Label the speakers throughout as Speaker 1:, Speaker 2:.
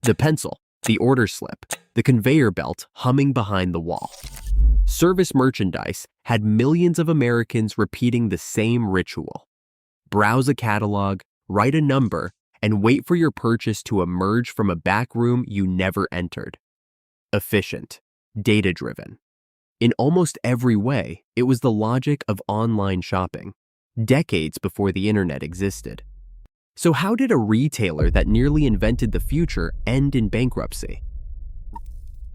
Speaker 1: The pencil, the order slip, the conveyor belt humming behind the wall. Service merchandise had millions of Americans repeating the same ritual. Browse a catalog, write a number, and wait for your purchase to emerge from a back room you never entered. Efficient, data-driven. In almost every way, it was the logic of online shopping, decades before the internet existed. So how did a retailer that nearly invented the future end in bankruptcy?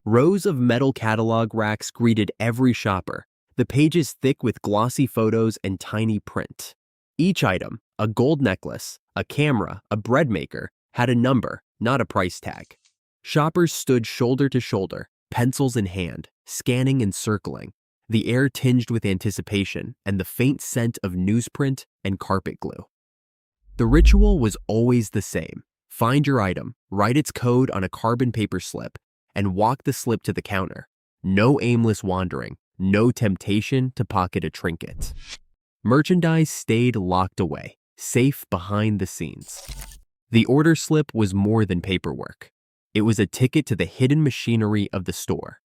Speaker 1: Rows of metal catalog racks greeted every shopper, the pages thick with glossy photos and tiny print. Each item, a gold necklace, a camera, a bread maker, had a number, not a price tag. Shoppers stood shoulder to shoulder, pencils in hand, scanning and circling, the air tinged with anticipation and the faint scent of newsprint and carpet glue. The ritual was always the same. Find your item, write its code on a carbon paper slip, and walk the slip to the counter. No aimless wandering, no temptation to pocket a trinket. Merchandise stayed locked away, safe behind the scenes. The order slip was more than paperwork. It was a ticket to the hidden machinery of the store.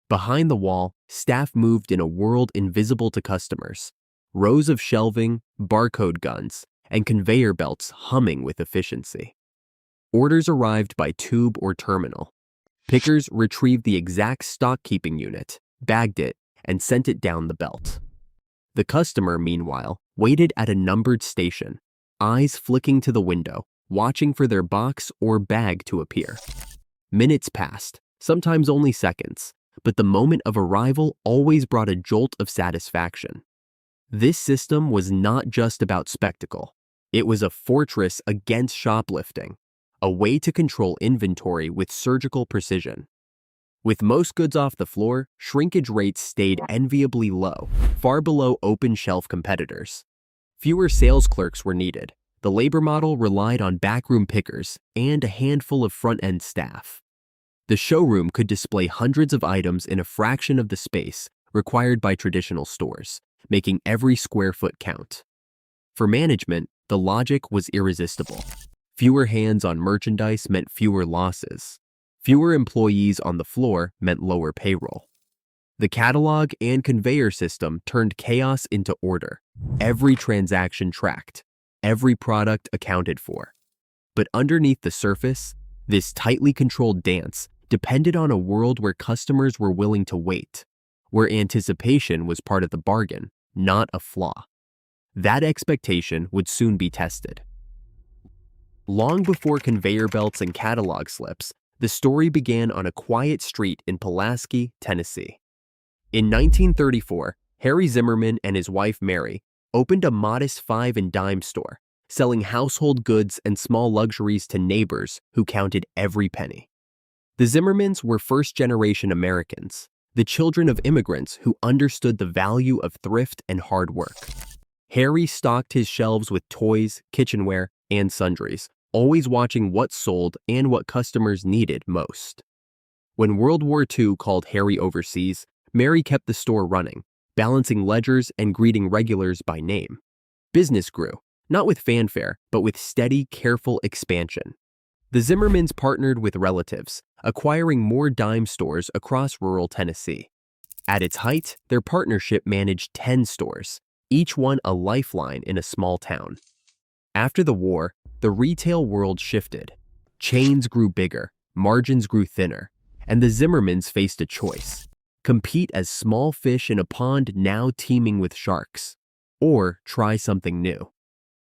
Speaker 1: Behind the wall, staff moved in a world invisible to customers. Rows of shelving, barcode guns, and conveyor belts humming with efficiency. Orders arrived by tube or terminal. Pickers retrieved the exact stock-keeping unit, bagged it, and sent it down the belt. The customer, meanwhile, waited at a numbered station, eyes flicking to the window, watching for their box or bag to appear. Minutes passed, sometimes only seconds, but the moment of arrival always brought a jolt of satisfaction. This system was not just about spectacle. It was a fortress against shoplifting, a way to control inventory with surgical precision. With most goods off the floor, shrinkage rates stayed enviably low, far below open-shelf competitors. Fewer sales clerks were needed. The labor model relied on backroom pickers and a handful of front-end staff. The showroom could display hundreds of items in a fraction of the space required by traditional stores, making every square foot count. For management, the logic was irresistible. Fewer hands on merchandise meant fewer losses. Fewer employees on the floor meant lower payroll. The catalog and conveyor system turned chaos into order. Every transaction tracked, every product accounted for. But underneath the surface, this tightly controlled dance depended on a world where customers were willing to wait, where anticipation was part of the bargain, not a flaw. That expectation would soon be tested. Long before conveyor belts and catalog slips, the story began on a quiet street in Pulaski, Tennessee. In 1934, Harry Zimmerman and his wife Mary opened a modest 5-and-dime store, selling household goods and small luxuries to neighbors who counted every penny. The Zimmermans were first-generation Americans, the children of immigrants who understood the value of thrift and hard work. Harry stocked his shelves with toys, kitchenware, and sundries, always watching what sold and what customers needed most. When World War II called Harry overseas, Mary kept the store running, balancing ledgers and greeting regulars by name. Business grew, not with fanfare, but with steady, careful expansion. The Zimmermans partnered with relatives, acquiring more dime stores across rural Tennessee. At its height, their partnership managed 10 stores, each one a lifeline in a small town. After the war, the retail world shifted. Chains grew bigger, margins grew thinner, and the Zimmermans faced a choice: compete as small fish in a pond now teeming with sharks, or try something new.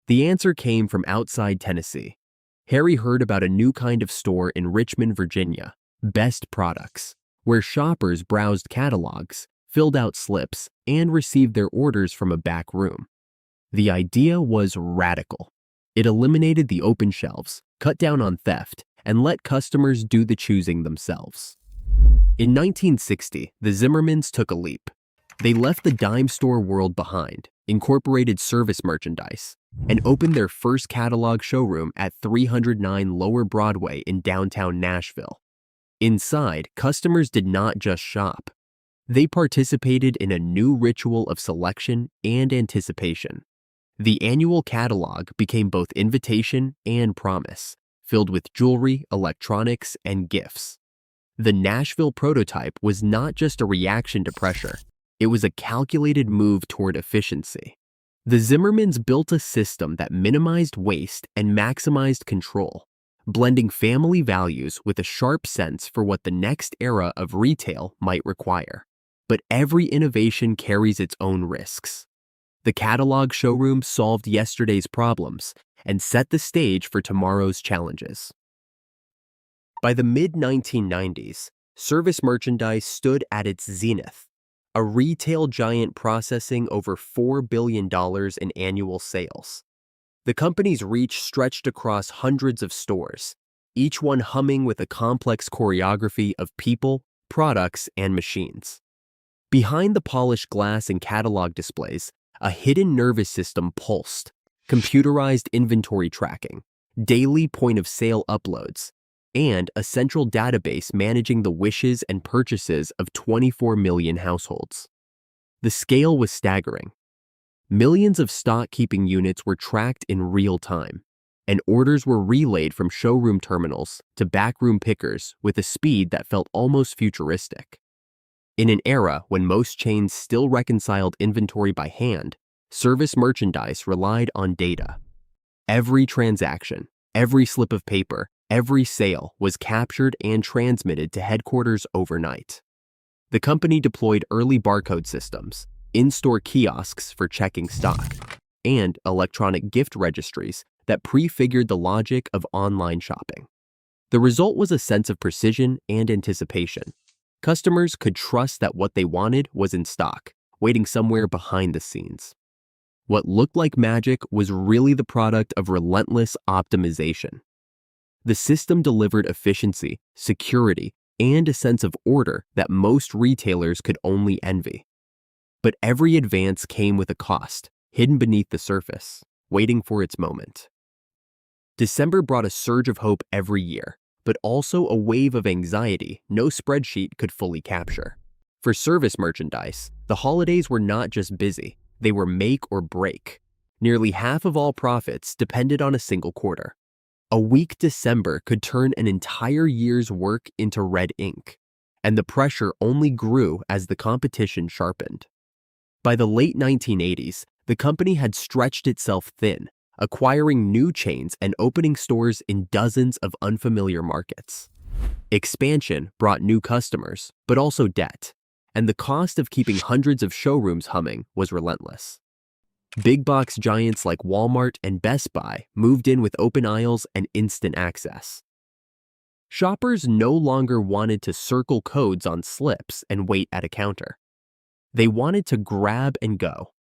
Speaker 1: The answer came from outside Tennessee. Harry heard about a new kind of store in Richmond, Virginia, Best Products, where shoppers browsed catalogs, filled out slips, and received their orders from a back room. The idea was radical. It eliminated the open shelves, cut down on theft, and let customers do the choosing themselves. In 1960, the Zimmermans took a leap. They left the dime store world behind, incorporated service merchandise, and opened their first catalog showroom at 309 Lower Broadway in downtown Nashville. Inside, customers did not just shop. They participated in a new ritual of selection and anticipation. The annual catalog became both invitation and promise, filled with jewelry, electronics, and gifts. The Nashville prototype was not just a reaction to pressure, it was a calculated move toward efficiency. The Zimmermans built a system that minimized waste and maximized control, blending family values with a sharp sense for what the next era of retail might require. But every innovation carries its own risks. The catalog showroom solved yesterday's problems and set the stage for tomorrow's challenges. By the mid-1990s, service merchandise stood at its zenith, a retail giant processing over $4 billion in annual sales. The company's reach stretched across hundreds of stores, each one humming with a complex choreography of people, products, and machines. Behind the polished glass and catalog displays, a hidden nervous system pulsed, computerized inventory tracking, daily point-of-sale uploads, and a central database managing the wishes and purchases of 24 million households. The scale was staggering. Millions of stock-keeping units were tracked in real time, and orders were relayed from showroom terminals to backroom pickers with a speed that felt almost futuristic. In an era when most chains still reconciled inventory by hand, service merchandise relied on data. Every transaction, every slip of paper, every sale was captured and transmitted to headquarters overnight. The company deployed early barcode systems, in-store kiosks for checking stock, and electronic gift registries that prefigured the logic of online shopping. The result was a sense of precision and anticipation. Customers could trust that what they wanted was in stock, waiting somewhere behind the scenes. What looked like magic was really the product of relentless optimization. The system delivered efficiency, security, and a sense of order that most retailers could only envy. But every advance came with a cost, hidden beneath the surface, waiting for its moment. December brought a surge of hope every year, but also a wave of anxiety no spreadsheet could fully capture. For service merchandise, the holidays were not just busy, they were make or break. Nearly half of all profits depended on a single quarter. A weak December could turn an entire year's work into red ink, and the pressure only grew as the competition sharpened. By the late 1980s, the company had stretched itself thin, acquiring new chains and opening stores in dozens of unfamiliar markets. Expansion brought new customers, but also debt, and the cost of keeping hundreds of showrooms humming was relentless. Big box giants like Walmart and Best Buy moved in with open aisles and instant access. Shoppers no longer wanted to circle codes on slips and wait at a counter. They wanted to grab and go.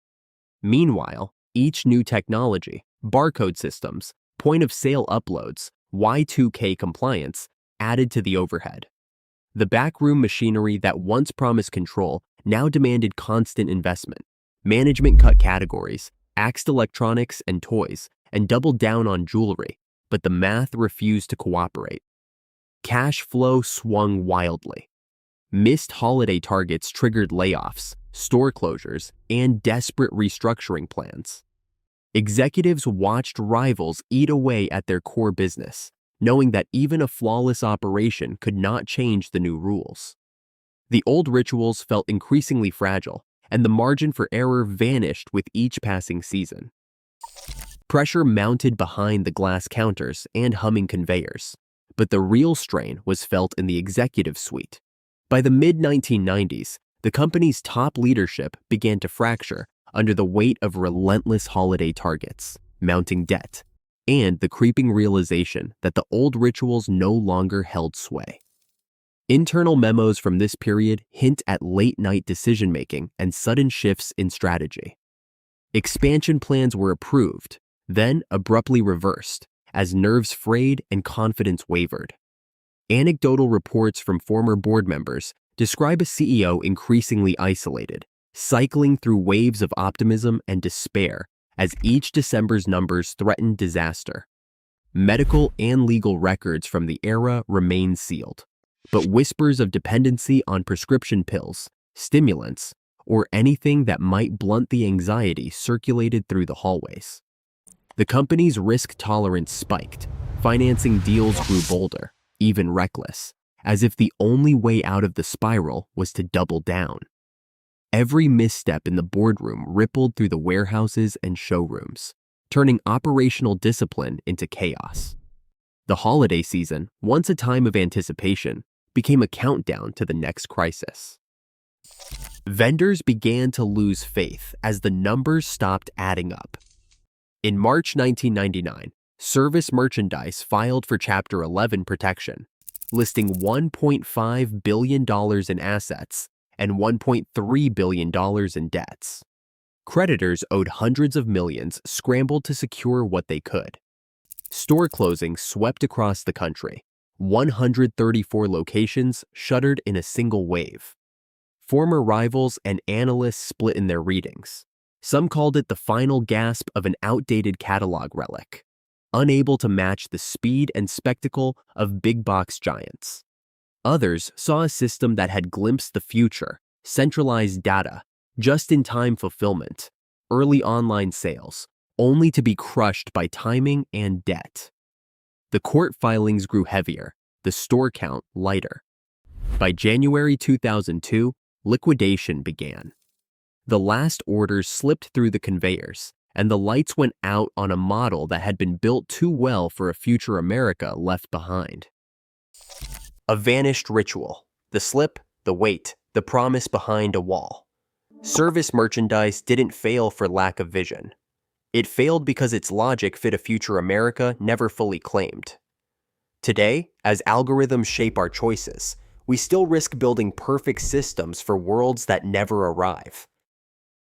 Speaker 1: Meanwhile, each new technology, barcode systems, point-of-sale uploads, Y2K compliance, added to the overhead. The backroom machinery that once promised control now demanded constant investment. Management cut categories, axed electronics and toys, and doubled down on jewelry, but the math refused to cooperate. Cash flow swung wildly. Missed holiday targets triggered layoffs, store closures, and desperate restructuring plans. Executives watched rivals eat away at their core business, knowing that even a flawless operation could not change the new rules. The old rituals felt increasingly fragile, and the margin for error vanished with each passing season. Pressure mounted behind the glass counters and humming conveyors, but the real strain was felt in the executive suite. By the mid-1990s, the company's top leadership began to fracture under the weight of relentless holiday targets, mounting debt, and the creeping realization that the old rituals no longer held sway. Internal memos from this period hint at late-night decision-making and sudden shifts in strategy. Expansion plans were approved, then abruptly reversed, as nerves frayed and confidence wavered. Anecdotal reports from former board members describe a CEO increasingly isolated, cycling through waves of optimism and despair as each December's numbers threatened disaster. Medical and legal records from the era remain sealed, but whispers of dependency on prescription pills, stimulants, or anything that might blunt the anxiety circulated through the hallways. The company's risk tolerance spiked, Financing deals grew bolder, even reckless, as if the only way out of the spiral was to double down. Every misstep in the boardroom rippled through the warehouses and showrooms, turning operational discipline into chaos. The holiday season, once a time of anticipation, became a countdown to the next crisis. Vendors began to lose faith as the numbers stopped adding up. In March 1999, Service Merchandise filed for Chapter 11 protection, listing $1.5 billion in assets and $1.3 billion in debts. Creditors owed hundreds of millions scrambled to secure what they could. Store closings swept across the country. 134 locations shuttered in a single wave. Former rivals and analysts split in their readings. Some called it the final gasp of an outdated catalog relic, unable to match the speed and spectacle of big box giants. Others saw a system that had glimpsed the future, centralized data, just-in-time fulfillment, early online sales, only to be crushed by timing and debt. The court filings grew heavier, the store count lighter. By January 2002, liquidation began. The last orders slipped through the conveyors, and the lights went out on a model that had been built too well for a future America left behind. A vanished ritual, the slip, the wait, the promise behind a wall. Service Merchandise didn't fail for lack of vision. It failed because its logic fit a future America never fully claimed. Today, as algorithms shape our choices, we still risk building perfect systems for worlds that never arrive.